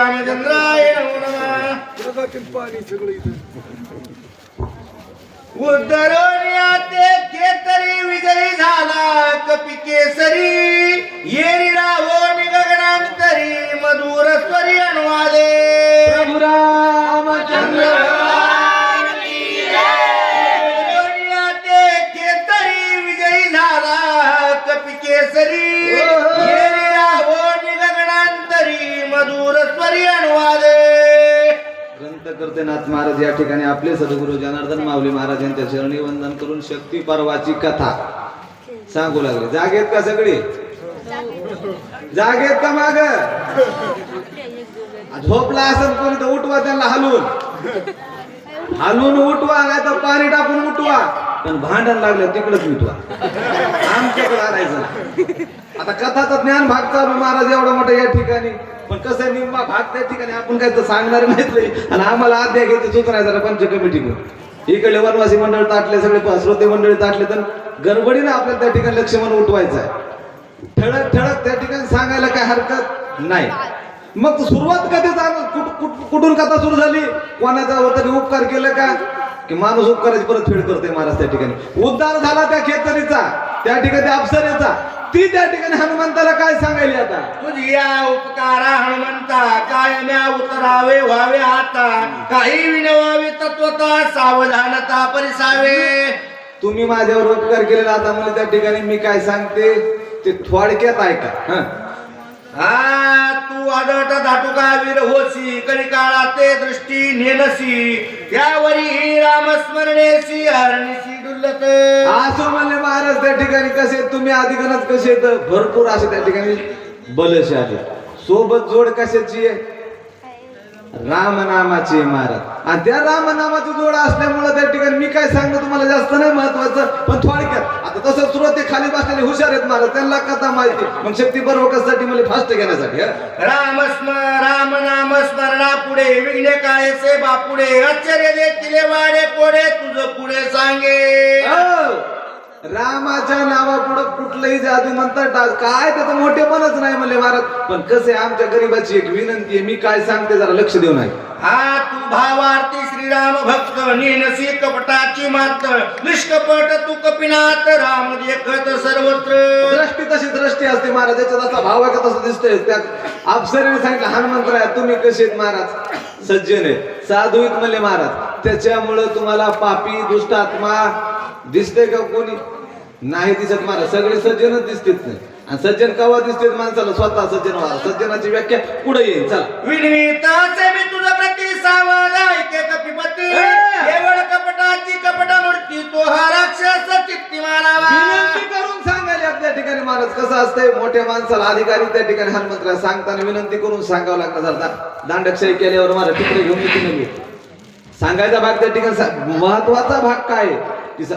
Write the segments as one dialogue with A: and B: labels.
A: रामचंद्राय नमो नमः.
B: पाणी सगळं इथं
A: उद्धरोनिया ते केतरी विजयी झाला कपी केसरी येरी राहो निगगनांतरी मधुर स्वरी अनुवादे
B: प्रभु रामचंद्र
A: उद्धरोनिया ते केतरी विजयी झाला कपी केसरी येरी राहो निगगनांतरी मधुर स्वरी अनुवादे.
C: ग्रंथकर्ते नाथ महाराज या ठिकाणी आपले सद्गुरू जनार्दन माऊली महाराज यांच्या चरणी वंदन करून शक्ती पर्वाची कथा सांगू लागले. जागेत का सगळी? जागेत का? माग झोपला असेल कोणी तर उठवा त्यांना, हलून उठवा, नाही तर पाणी टाकून उठवा. पण भांडण लागलं तिकडच उठवा, आमच्याकडे आणायचं. आता कथाचं ज्ञान भाग चालू महाराज एवढा मोठा या ठिकाणी, पण कसं आहे निम्मा भाग त्या ठिकाणी आपण काय तर सांगणार नाहीत आणि आम्हाला आद्या घ्यायचं सुचणार जरा पंच कमिटीकडून. इकडे वनवासी मंडळ ताटले, सगळे श्रोते मंडळी ताटले, तर गडबडीने आपल्याला त्या ठिकाणी लक्ष म्हणून उठवायचं आहे. ठळक ठळक त्या ठिकाणी सांगायला काय हरकत नाही. मग सुरुवात कधी कुठून कथा सुरू झाली? कोणाचा तरी उपकार केलं का की माणूस उपकाराची परतफेड करते महाराज. त्या ठिकाणी उद्धार झाला त्या खेतरीचा, त्या ठिकाणी अप्सरेचा. ती त्या ठिकाणी हनुमंताला काय सांगायली आता?
A: तुझिया उपकारा हनुमंता कायम्या उतरावे व्हावे आता, काही विनवावे तत्वता सावधानता परिसावे.
C: तुम्ही माझ्यावर उपकार केलेला, आता मला त्या ठिकाणी मी काय सांगते ते थोडक्यात ऐका.
A: तू आदट धाटुका वीर होसी, करी काळा ते दृष्टी नेनसी, त्यावरी रामस्मरणेसी हरणीसी डुल्लत.
C: असं म्हणले महाराज त्या ठिकाणी. कसे तुम्ही अधिकनच कसे तर भरपूर असे त्या ठिकाणी बलशाली. सोबत जोड कशाची आहे? रामनामाची आहे महाराज. आणि त्या रामनामाची जोड असल्यामुळे त्या ठिकाणी मी काय सांगतो तुम्हाला जास्त नाही महत्वाचं, पण थोडक्यात. आता तसं श्रोते खाली बसलेले हुशार आहेत महाराज, त्यांना कथा माहिती. मग शक्ती बरोबरसाठी मला फास्ट घेण्यासाठी
A: राम नाम स्मरणा पुढे विघ्ने काळेसे बापुडे, आश्चर्य देतील वाडे कोडे तुझ पुढे सांगे.
C: रामाच्या नावापुढं कुठलंही जादू म्हणतात काय त्याचं मोठेपणच नाही म्हणले महाराज. पण कसे आमच्या गरीबाची एक विनंती आहे, मी काय सांगते जरा लक्ष देऊ नये.
A: तू भावार्थी श्रीराम भक्त नेनसी कपटाची मात, निष्कपट तू कपिनाथ राम देखत सर्वत्र.
C: दृष्टी तशी दृष्टी असते महाराज, याच्यात असा भाव आहे का तसं दिसतंय. त्या अप्सरेने सांगितलं हनुमंतराय तुम्ही कसे आहेत महाराज? सज्जन आहेत, साधू आहेत म्हणले महाराज. त्याच्यामुळं तुम्हाला पापी दुष्ट आत्मा दिसते का? कोणी नाही दिसत महाराज, सगळे सज्जनच दिसतेत नाही. आणि सज्जन कवा दिसतेत माणसाला? स्वतः सज्जन व्हा. सज्जनाची व्याख्या पुढे येईल. चला.
A: विनविताचे मी तुझा प्रति सावध ऐके कपिपती, केवळ कपटाची कपट मूर्ती तो हा राक्षस चित्ती मानावा.
C: विनंती करून सांगायला त्या ठिकाणी महाराज. कसं असतंय मोठ्या माणसाला अधिकारी त्या ठिकाणी हनुमंतराय सांगताना विनंती करून सांगावं लागतं. जरा दांडकशाही केल्यावर मला टिपरे घेऊन येते सांगायचा भाग त्या ठिकाणी महत्वाचा भाग काय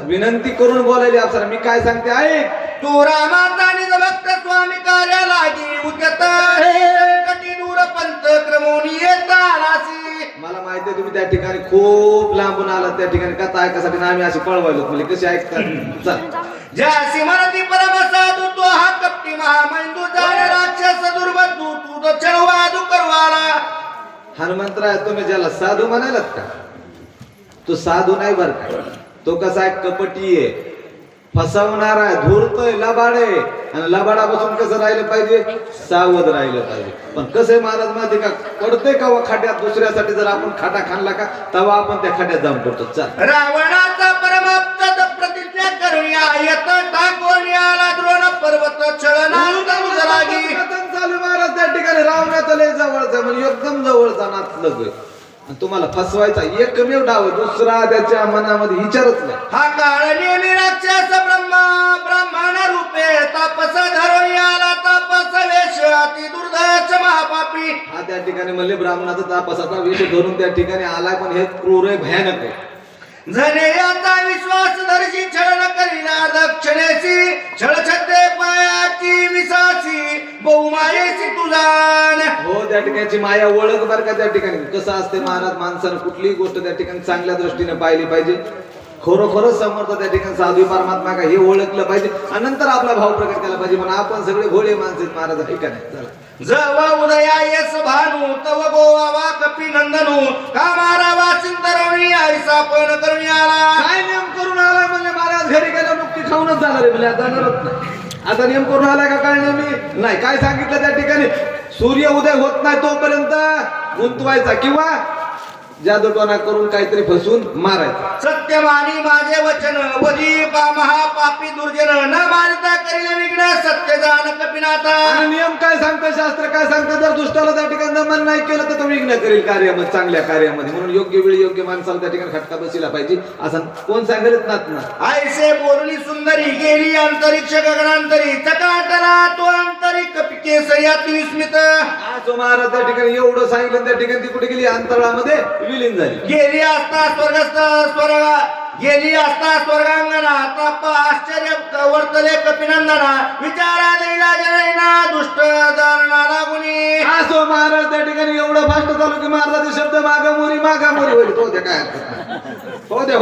C: विनंती करून बोलायली अप्सरा. मी काय सांगते ऐक.
A: तू रामाचा निज भक्त स्वामी कार्या लागी उद्यत, कटी दूर पंत क्रमोनी येता रासी.
C: मला माहिती आहे तुम्ही त्या ठिकाणी खूप लांबून आलात त्या ठिकाणी कथा ऐकासाठी ना. आम्ही अशी पळवायलो म्हणजे कशी ऐकतात. चल.
A: ज्यासी म्हणती परम साधू तो हा कपटी महामैंदू जाणे राक्षस दुर्बंधू तू तो चळवादू करवाला.
C: हनुमंतराय तुम्ही ज्याला साधू म्हणालात का, तो साधू नाही बर का. तो कसा आहे? कपटी आहे, फसवणार आहे, धूर्तोय, लबाड आहे. आणि लबाडापासून कसं राहिलं पाहिजे? सावध राहिलं पाहिजे. पण कसं आहे महाराज माहिती का, पडतोय का खाट्यात दुसऱ्यासाठी जर आपण खाटा खाल्ला का तेव्हा आपण त्या खाट्यात जाऊन पडतो. चल.
A: रावणाचा परमाप्त प्रतिज्ञा करून येत टाकून आला द्रोण पर्वत छळनांत उजलागी.
C: चालू महाराज त्या ठिकाणी रावणाचा लय जवळचा म्हणजे एकदम जवळचा नातलग. तुम्हाला फसवायचा एकमेव डाव, दुसरा त्याच्या मनामध्ये विचारच नाही.
A: हा काळ नेहमी राक्षस ब्रह्मांड रूपे तापस धरून आला तापस वेश अति दुर्दयच महापापी.
C: हा त्या ठिकाणी म्हणले ब्राह्मणाचा तापसाचा वेश धरून त्या ठिकाणी आलाय, पण हे क्रूर आहे, भयानक आहे.
A: जने याचा विश्वास धरशी छळन करीना दक्षिणेसी, छळ छत्ते पायाची विसासी बहुमायेसी तुझान.
C: हो त्या ठिकाणची माया ओळख बर का. त्या ठिकाणी कसं असते महाराज, माणसानं कुठलीही गोष्ट त्या ठिकाणी चांगल्या दृष्टीने पाहिली पाहिजे. खरोखरच समर्थ त्या ठिकाणी साधू परमात्मा का हे ओळखलं पाहिजे आणि नंतर आपला भाव प्रकट केला पाहिजे. म्हणून आपण सगळे भोळे माणसे महाराज ठिकाणी चला.
A: जव उदया येस भानू तव गोवा कपी नंदनू का मारावा चिंतरवणी हरिसापन करुणी आला.
C: काय नियम करून आलाय म्हणजे महाराज घरी गेला नुकती खाऊनच जाणार आहे म्हणजे आता जाणारच नाही. आता नियम करून आलाय का काय मी नाही. काय सांगितलं त्या ठिकाणी सूर्य उदय होत नाही तोपर्यंत गुंतवायचा किंवा जादूटोना करून काहीतरी फसवून मारायचं.
A: सत्यमानी माझे वचन वधी महापापी दुर्जन न मानता करील विघ्न सत्य जान कपिनाथा.
C: आणि नियम काय सांगतं शास्त्र काय सांगतं जर दुष्टाला त्या ठिकाणी दमन नाही केलं तर तो विघ्न करेल कार्यामध्ये चांगल्या कार्यामध्ये. म्हणून योग्य वेळी योग्य माणसाला त्या ठिकाणी खटका बसला पाहिजे असं कोण सांगत ना.
A: ऐसे बोलणी सुंदरी गेली अंतरिक्ष गगनांतरी चकाटला तो अंतरिक केसरी अति विस्मित.
C: जो महाराज त्या ठिकाणी एवढं सांगितलं त्या ठिकाणी ती कुठे गेली अंतराळामध्ये विलीन झाली.
A: गेली असता स्वर्गांगना तप आश्चर्य वर्तले कपिनंदना विचारा देईला जैना दुष्ट धरणा लागुनी.
C: असो महाराज त्या ठिकाणी एवढं फास्ट चालू की महाराजाचे शब्द मागामोरी होईल. हो द्या काय हो द्या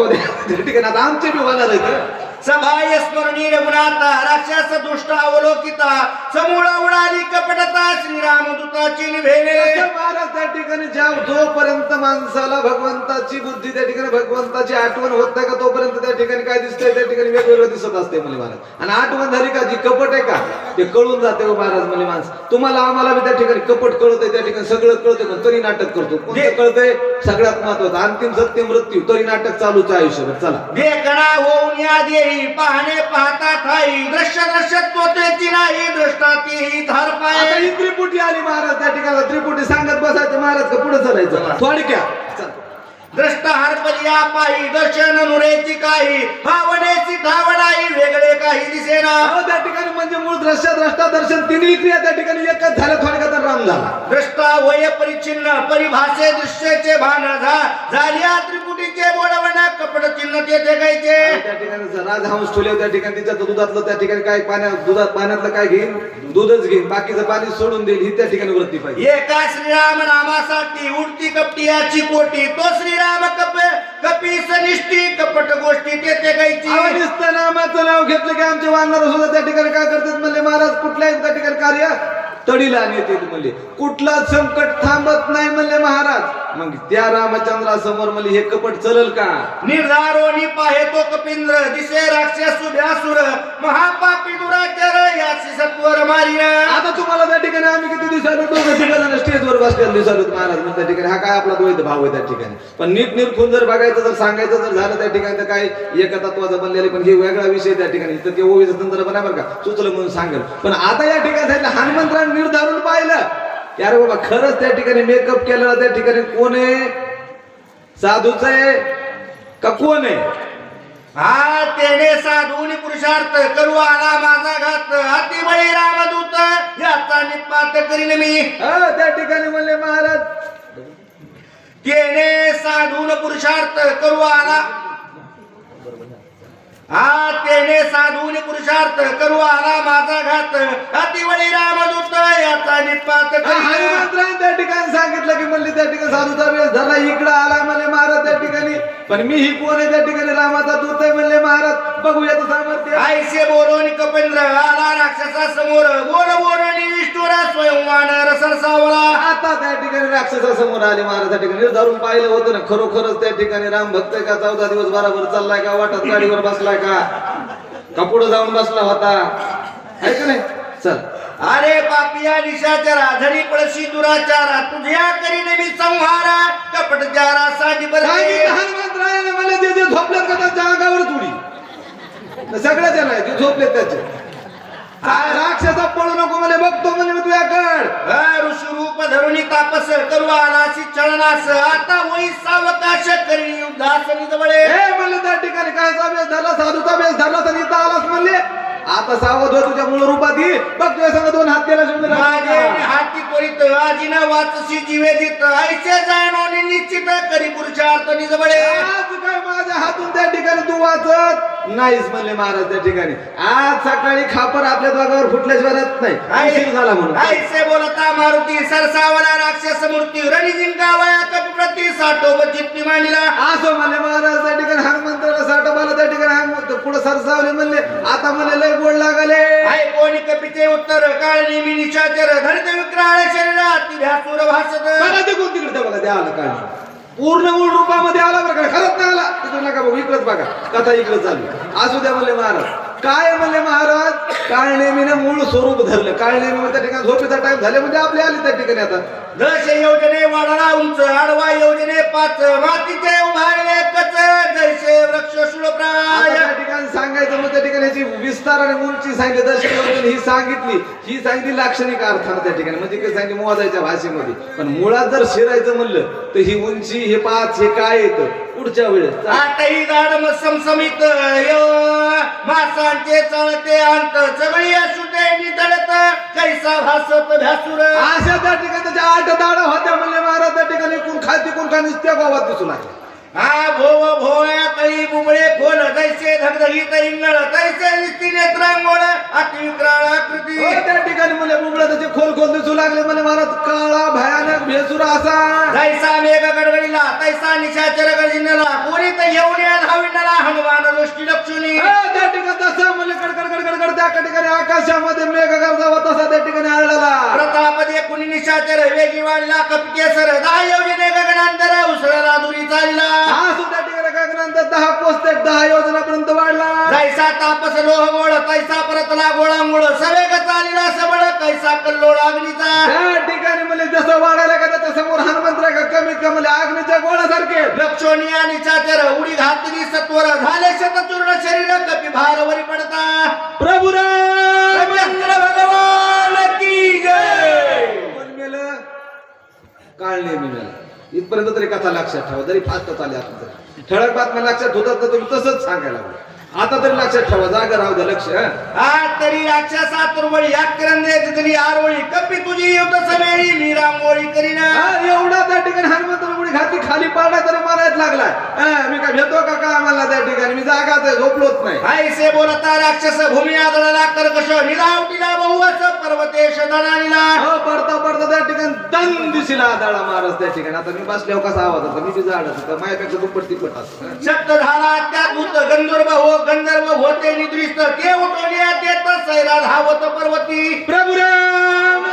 C: त्या ठिकाणी आता आमचे बी होणार आहे.
A: सभाय स्मरणी रघुनाथा राक्षस दुष्ट अवलोकिता समूळ उडाली कपटता श्रीराम दूताची निभेले.
C: महाराज त्या ठिकाणी जोपर्यंत माणसाला भगवंताची बुद्धी त्या ठिकाणी भगवंताची आठवण होत नाही का तोपर्यंत त्या ठिकाणी काय दिसतंय त्या ठिकाणी वेगवेगळं दिसत असते म्हणजे महाराज. आणि आठवण झाली का जी कपट आहे का ते कळून जाते हो महाराज म्हणजे माणस. तुम्हाला आम्हाला बी त्या ठिकाणी कपट कळतंय त्या ठिकाणी सगळं कळतंय पण तरी नाटक करतो. कोणतं कळतंय सगळ्यात महत्वाचं अंतिम सत्य मृत्यू तरी नाटक चालूच आहे आयुष्यभर. चला
A: देखणा होऊन या देही पाहणे पाहता ठाई दृश्य दृश्यत्व त्याची नाही दृष्टा ती धार पाय.
C: आता ही त्रिपुटी आली महाराज त्या ठिकाणी त्रिपुटी सांगत बसायचं महाराज का पुढे चालायचं थोडक्यात.
A: दृष्ट हरपलिया पायी दर्शन नुरेची काही भावनेची धावणाई वेगळे काही दिसेना.
C: त्या ठिकाणी म्हणजे मूळ द्रष्टा दर्शन तिन्ही क्रिया त्या ठिकाणी एकच झाल्या थोडक्यात राम झाला.
A: दृष्टा वय परिचिन्न परिभाषे दृश्याचे भान झाल्या त्रिपुटीचे बोलवण्या कपड चिन्ह तेथे गायचे.
C: त्या ठिकाणी राजहंस ठेवले त्या ठिकाणी तिचं दुधातलं त्या ठिकाणी काय पाण्यातलं काय घेईन दूधच घेईन बाकीचं पाणी सोडून देईल ही त्या ठिकाणी वृत्ती पाहिजे.
A: एका श्रीराम नामासाठी उडती कपटियाची कोटी तो श्रीराम कपी सनिष्ठी कपट गोष्टी तेथे गायची.
C: नामाचं नाव घेतलं की आमचे वानर सुद्धा त्या ठिकाणी काय करतात म्हणले महाराज कुठल्याही त्या ठिकाणी कार्य तडीला नेते म्हणले कुठलाच संकट थांबत नाही म्हणले महाराज. मग त्या रामचंद्रासमोर म्हणले हे कपट चलल का.
A: निर्धारोनी पाहे तो कपिंद्र दिसे राक्षस सुभ्यासुर महापापी दुराचार याची सत्वर मारिना. आता
C: तुम्हाला त्या ठिकाणी आम्ही किती दिवसाला दोघं ठिकाणी स्टेजवर बसलेले दिसलो महाराज म्हणजे त्या ठिकाणी हा काय आपला द्वैत भाव आहे त्या ठिकाणी. पण नीट निरखून जर बघायचं जर सांगायचं जर झालं त्या ठिकाणी तर काय एका तत्वाचं बनलेले पण हे वेगळा विषय त्या ठिकाणी तर ते ओवीचं तंत्र बना बरं का सुचलं म्हणून सांगेल. पण आता या ठिकाणी हनुमंतराने निर्धारून पाहिलं की अरे बाबा खरंच त्या ठिकाणी मेकअप केलेला त्या ठिकाणी कोण आहे साधूच आहे का कोण आहे.
A: हा तेने साधूनी पुरुषार्थ करू आला माझा घात अति बळी रामदूत याचा निपात करीन मी.
C: त्या ठिकाणी म्हणले महाराज
A: तेने साधून पुरुषार्थ करू आला तेने साधून पुरुषार्थ करू आला माझा घात अतिवळी रामदूत याचा निपात
C: हनुमंतराने त्या ठिकाणी सांगितलं की म्हणले त्या ठिकाणी साधूचा वेळ धरला इकडं आला म्हणले महाराज त्या ठिकाणी पण मी ही कोण आहे त्या ठिकाणी रामाचा दूत आहे म्हणले महाराज बघूया तर सामर्थ्य.
A: आईसे बोरोनी कपिंद्र आला राक्षसा समोर बोरणी विष्णुरा स्वयंवान रसन सावला.
C: आता त्या ठिकाणी राक्षसा समोर आले महाराज त्या ठिकाणी निर्धारून पाहिलं होतं ना खरोखरच त्या ठिकाणी राम भक्त का 14 दिवस बराबर चाललाय का वाटत गाडीवर बसलाय का पुढे जाऊन बसला होता आहे का नाही. चल
A: अरे पापिया निशाचरा धनी पळशी दुराचारा तुझ्या करीने मी संहारा कपट जारा साठी
C: हनुमंतरायाने मला जे जे झोपल्यात का त्यांच्या अंगावर तुडी सगळ्याच्या नाही जे झोपलेत त्याचे राक्षसा पळू नको म्हणे बघतो म्हणे मी तुझ्याकड
A: ऋषी रूप धरुणी तापस करू आलासी चळनास आता होई सावकाश करी युद्धास निजवळे.
C: हे म्हणले त्या ठिकाणी काय बेस धरला साधूचा बेस धरला तर इथं आलास म्हणले आता सावध हो, तुझ्या मूळ रूपात ये. बघ तुझ्या संग दोन हात केला
A: माझे हाती कोरित आजीना वाचसी जीवेदित ऐसे जाणवणे निश्चित करी पुरुषार्थ निजबळे.
C: आज काय माझ्या हातून त्या ठिकाणी तू वाचत नाहीस म्हणले महाराज त्या ठिकाणी. आज सकाळी खापर आपल्या दोघावर फुटल्याशिवाय राहत नाही. उशीर झाला म्हणून
A: ऐसे बोलता मारुती सरसावला राक्षस मूर्ती रणी जिंकावया कपिप्रती साठोब चित्ती मांडला.
C: असं म्हणले महाराज त्या ठिकाणी हनुमंताला साठोबाला त्या ठिकाणी पुढे सरसावले म्हणले. आता म्हणले लय गोड लागले.
A: आई कोणी कपिते उत्तर काळ नेमी निशाचर धरित विक्राळ शरीरात भ्यासुर भासत.
C: बघा ते कोण तिकडे बघा द्या आलं काळ पूर्ण मूळ रूपामध्ये आला बरं का. खरंच नाही आला तिथून नका बघू इकडंच बघा कथा इकडंच चालू असू द्या म्हणले महाराज. काय म्हणले महाराज काळ नेमीनं मूळ स्वरूप धरलं. काळ नेमी त्या ठिकाणी झोपेचा टाइम झाले म्हणजे आपले आले त्या ठिकाणी. आता
A: दश योजने वाढला उंच आडवा योजने पाच मातीचे उभारले कच जैसे वृक्ष
C: आता
A: शूळप्राय.
C: त्या ठिकाणी सांगायचं मग त्या ठिकाणी याची विस्तार आणि उंची सांगितली. दर्शक ही सांगितली लाक्षणिक अर्थानं त्या ठिकाणी म्हणजे काय सांगितलं मोजायच्या भाषेमध्ये. पण मुळात जर शिरायचं म्हणलं तर ही उंची हे पाच हे काय येतं पुढच्या वेळेस.
A: आठही गाड समसमित मासांचे चळते अंत सगळी असुते नितळत कैसा भासत भ्यासुर.
C: अशा त्या ठिकाणी त्याच्या 8 दाढा होत्या म्हणले महाराज. त्या ठिकाणी कोण खा नुसत्या गावात दिसून आले.
A: हा भोव भोवया तळी बुबळे खोल तैसे धगधगीत इंगळ तैसे निस्ती नेत्रांगोळ अतिविक्राळ आकृती.
C: त्या ठिकाणी म्हणले बुबळे त्याचे खोल दिसू लागले म्हणले महाराज. काळा भयानक भेसुरा असा
A: जैसा मेघ गडगडीला तैसा निशाचर गजिनला कोणी तर येऊन धाविणारा हनुमान दृष्टी लक्षुनी.
C: त्या ठिकाणी तसं म्हणले कडकड त्या ठिकाणी आकाशामध्ये मेघ गरजावा तसा त्या ठिकाणी आढळला.
A: प्रतापदे कुणी निशाचर वेगी वाढला कपकेसर 10 योजने गगनांतर उसळला दुरी चालला.
C: हा सुद्धा ठिकाणी गगनांतर 10 कोस ते 10 योजनापर्यंत वाढला.
A: जैसा तापस लोह गोळ तैसा परतला गोळामुळ सवेग चालिला सबळ कैसा कल्लोळ अग्नीचा.
C: त्या ठिकाणी म्हणजे जसं वाढायला का त्याच्या समोर हनुमंत्र का कमीत कमी म्हणजे अग्नीच्या गोळासारखे
A: लक्षोनी आणि चाचर उडी घातली सत्वर झाले शतचूर्ण शरीर कपी भारवरी पडता.
C: प्रभू
A: रामचंद्र भगवान की जय.
C: कोण मेलं काळ नेहमी मेला. इथपर्यंत तरी कथा लक्षात ठेवा. जरी फास्ट आले आपण ठळक बातम्या लक्षात होतात तर तुम्ही तसंच सांगायला हवं. आता तरी लक्षात ठेवा. जागा राहू द्या लक्ष.
A: तरी राक्षसा तुरवळी याकरंदे तुझी आरवळी कपी तुझी युद्ध समेळी मी रांगोळी करीना.
C: एवढा त्या ठिकाणी हनुमंत उडी घातली खाली पाडला तरी मारायच लागलाय. मी काय भेटतो का आम्हाला त्या ठिकाणी. मी जागाच आहे झोपलोच नाही.
A: ऐसे बोलता राक्षस भूमी आदळला कर्कश निरावटीला बहुवस पर्वतेश दणाणीला.
C: पडता त्या ठिकाणी दन दिशीला आदळला महाराज त्या ठिकाणी. आता मी बसल्यावर कसा आवाज होता. मी झाडत होता माझ्यापेक्षा दुप्पट तिप्पट असं
A: शब्द झाला अत्याद्भुत गंधर्व हो गंधर्व होते निद्रिस्त ते उठवल्या देत सैरा धावत पर्वती.
C: प्रभू राम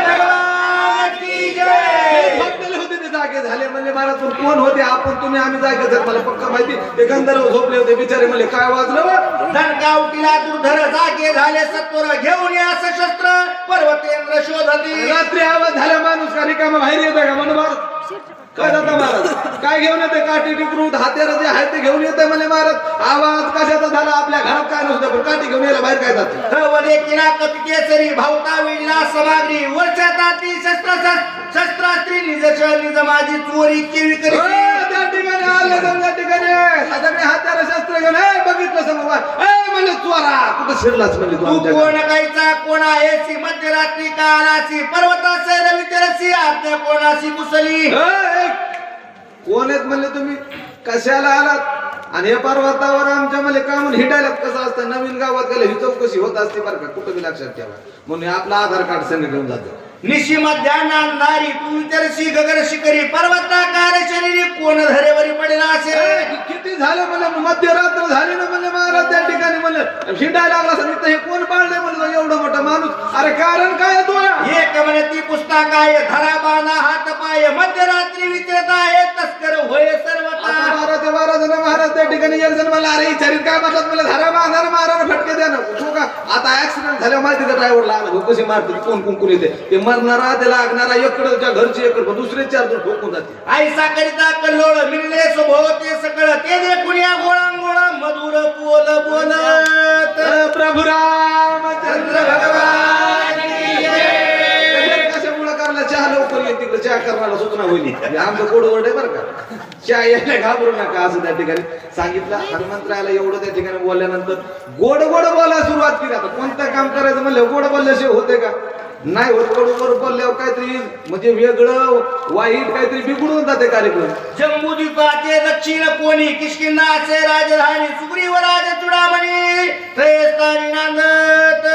A: भगवान की जय.
C: झोपलेले होते ते जागे झाले म्हणले महाराज पण कोण होते आपण तुम्ही आम्ही जागेच आहेत. मला पक्का माहिती ते गंधर्व झोपले होते बिचारे म्हणले काय वाजलं.
A: धनगावटीला दुर्धर जागे झाले सत्वर घेऊन या सशस्त्र पर्वतेंद्र शोधती.
C: रात्री आवाज झाला माणूस का रिकामा बाहेर येतोय का म्हणून महाराज काय जाता महाराज काय घेऊन येते काठी टिकरूट हात्यार जे आहे ते घेऊन येते म्हणले महाराज. आवाज कशाचा झाला आपल्या घरात काय नसतं पण काठी घेऊन यायला बाहेर काय जाते.
A: वदे किला कपिकेसरी भावता विडला समाग्री वरच्या ताती शस्त्रास्त्री निज माझी चोरी केवी करी.
C: त्या ठिकाणी आले त्या ठिकाणी सगळे हात्यार शस्त्र घेऊन बघितलं समोर म्हणले चोरा कुठं शिरलाच म्हणले
A: तू कोण कायचा कोण आहेसी मध्यरात्री कालासी पर्वता सैर विचरसी आज्ञा कोणासी कुसली.
C: कोण आहेत म्हणले तुम्ही कशाला आलात आणि हे पर्वतावर आमच्या मला कामून हिंडायला कसं असतं. नवीन गावात गेलं ही चौकशी होत असते बरं का कुठं बी लक्षात ठेवा. म्हणून आपला आधार कार्ड संग घेऊन जातो.
A: निशी मध्यान्ह अंधारी तू विचरसी गगन शिखरी पर्वताकार शरीरी कोण धरेवरी पडला असेल.
C: किती झालं म्हणलं मध्यरात्र झाली ना म्हणले महाराज त्या ठिकाणी म्हणलं हिंडायला लागला असं हे कोण पाळलंय म्हणलं एवढं मोठा माणूस. अरे कारण काय तू
A: एक म्हणती पुस्तक आहे धरा बांधा हात पाय मध्यरात्री विचरत आहे तस्कर होय सर्वता.
C: महाराज त्या ठिकाणी एक जण मला अरे विचारित काय म्हटलं मला धरा बांधा मारा फटके द्या ना का. आता ऍक्सिडेंट झाल्या माहिती का ड्रायव्हरला आला कशी मारते कोण येते ते मरणारा त्याला लागणारा एकडच्या घरची एकड दुसरे 4 जण ठोकून जाते.
A: आईसा करिता कल्लोळ मिळले स्वभावते सकळ ते देखुनिया गोळा मधुर बोल बोलत.
C: प्रभू रामचंद्र
A: भगवान की जय.
C: कशामुळे करला चहा लवकर येते तिकडे चहा करण्याला सूचना होईल हे आमचं कोड वर्ड आहे बरं का. चहा यायला घाबरू नका असं त्या ठिकाणी सांगितलं. हनुमंतरायाला एवढं त्या ठिकाणी बोलल्यानंतर गोड गोड बोलायला सुरुवात केली. आता कोणतं काम करायचं म्हणलं गोड बोलल्याशिवाय होते का? नाही होत. गोड बोलल्यावर काहीतरी म्हणजे वेगळं वाईट काहीतरी बिघडून जाते कार्यक्रम.
A: जम्बूद्वीपाचे दक्षिण कोणी किष्किंधाचे राजधानी सुग्रीवराज चुडामणी त्रयस्थानी नांदत.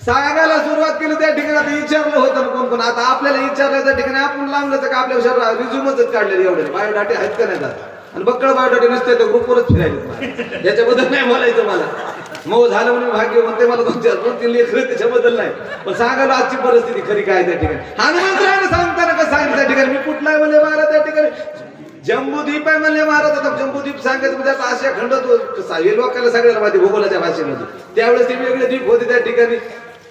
C: सांगायला सुरुवात केली त्या ठिकाणी. आता विचारलं होतं ना कोण कोण. आता आपल्याला विचारलं त्या ठिकाणी आपण लांबलं तर का आपल्या विषयावर रिझ्यूमच काढलेले एवढे बायोडाटे आहेत का नाही जात आणि बक्कळ बायोडाटे नसते तर ग्रुपवरच फिरायचे. याच्याबद्दल नाही बोलायचं मला. मग झालं म्हणून भाग्य म्हणते मला 2-4 लेखर त्याच्याबद्दल नाही. पण सांगायला आजची परिस्थिती खरी काय त्या ठिकाणी. हनुमंतरायाने सांगताना कसं सांगितलं त्या ठिकाणी. मी कुठला आहे म्हणले महाराज त्या ठिकाणी. जम्बूद्वीप आहे म्हणले महाराज. आता जम्बूद्वीप सांगायचं म्हणजे आता आशिया खंड हे लोकांना सगळ्याला माहिती भूगोलाच्या भाषेमध्ये. त्यावेळेस ते वेगळे द्वीप होते त्या ठिकाणी.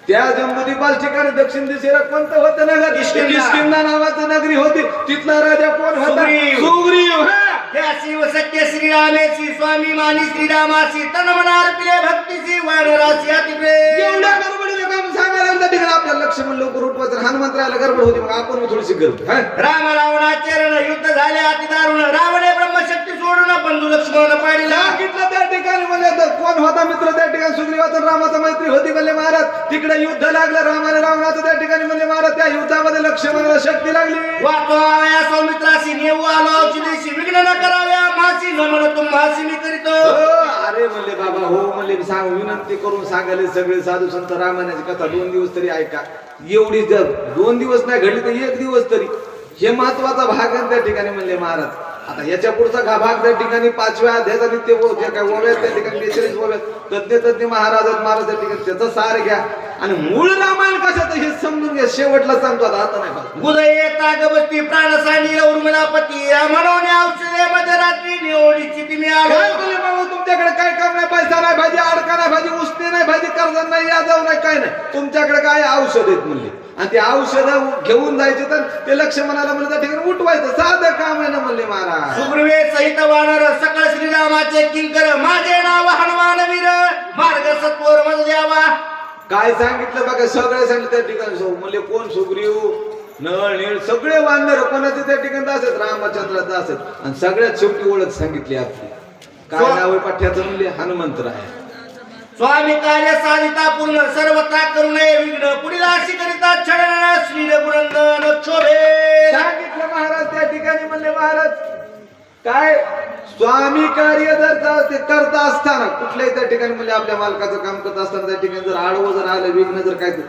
C: त्या जम्बूद्वीपाच्या ठिकाणी दक्षिण दिशेला कोणतं होतं नगर? किष्किंधा नावाचं नगरी होती. तिथला राजा कोण होता? सुग्रीव.
A: त्या शिव सत्य श्रीरामेशी स्वामी मानी श्रीरामाशी तन मनार पिले भक्तीशी वानराशी अतिप्रेम.
C: एवढ्या गडबडीने काम सांगायला त्या ठिकाणी आपल्याला लक्ष्मण लवकर उठवायचं. हनुमंतरायाला गडबड होती मग आपण थोडीशी गडबड.
A: राम रावणाचे रण युद्ध झाले अति दारुण. रावणे ब्रह्मशक्ती सोडून बंधू लक्ष्मण पाहिला.
C: सांगितलं त्या ठिकाणी म्हणजे कोण होता मित्र त्या ठिकाणी? सुग्रीवाचा रामाचा मैत्री होती म्हणले महाराज. तिकडे युद्ध लागलं रामाने रावणाचं त्या ठिकाणी म्हणले महाराज. त्या युद्धामध्ये लक्ष्मणाला शक्ती लागली.
A: वाचो आया सौमित्राशी नेऊ आलो औषधीशी विघ्न न कराव्या मासी न म्हण तुम्हासी मी करीतो.
C: अरे म्हणले बाबा हो म्हणले सांग विनंती करून सांगाले सगळे साधू संत रामायणाची कथा 2 दिवस तरी ऐका. एवढी जर 2 दिवस नाही घडली तर 1 दिवस तरी. हे महत्वाचा भाग आहे त्या ठिकाणी म्हणले महाराज. आता याच्या पुढचा भाग त्या ठिकाणी 5व्या अध्यायाचा नित्य जे काय ओव्यात त्या ठिकाणी 42 ओव्यात तज्ञ महाराज त्या ठिकाणी त्याचा सार घ्या आणि मूळ रामायण कशाचं हे समजून घ्या. शेवटला सांगतो आता नाही.
A: गुदये तागबस्ती प्राण सांडी उर्मिलापती म्हणून औषधे मध्यरात्री निवडीची तुम्ही आलो.
C: तुमच्याकडे काय काम नाही, पैसा नाही, भाजी अडका नाही, भाजी उसने नाही, भाजी कर्ज नाही, या जाऊ नाही, काय नाही. तुमच्याकडे काय औषध आहेत म्हणले आणि ते औषध घेऊन जायचे तर ते लक्ष्मणाला म्हणलं त्या ठिकाणी उठवायचं साधं काम आहे ना म्हणले महाराज.
A: सुग्रीवे सहित वानर सकळ श्रीरामाचे किंकर माझे नाव हनुमान वीर मार्ग सत्वर मज द्यावा.
C: काय सांगितलं बघा सगळे सांगितलं त्या ठिकाणी. म्हणले कोण? सुग्रीव नळ नीळ सगळे वानर कोणाचे त्या ठिकाणी असत रामचंद्राचं असत. आणि सगळ्यात शेवटी ओळख सांगितली आपली. काय नाव आहे पाठ्याचं? म्हणले हनुमंतराय.
A: स्वामी कार्य साधिता पूर्ण सर्वता करू नये विघ्न पुढील अशी करिता छडन श्री रघुनंदन शोभे.
C: सांगितलं महाराज त्या ठिकाणी. म्हणले महाराज काय स्वामी कार्य जर ते करता असताना कुठल्याही त्या ठिकाणी म्हणजे आपल्या मालकाचं काम करत असताना त्या ठिकाणी जर आडवं जर आलं विघ्न जर काय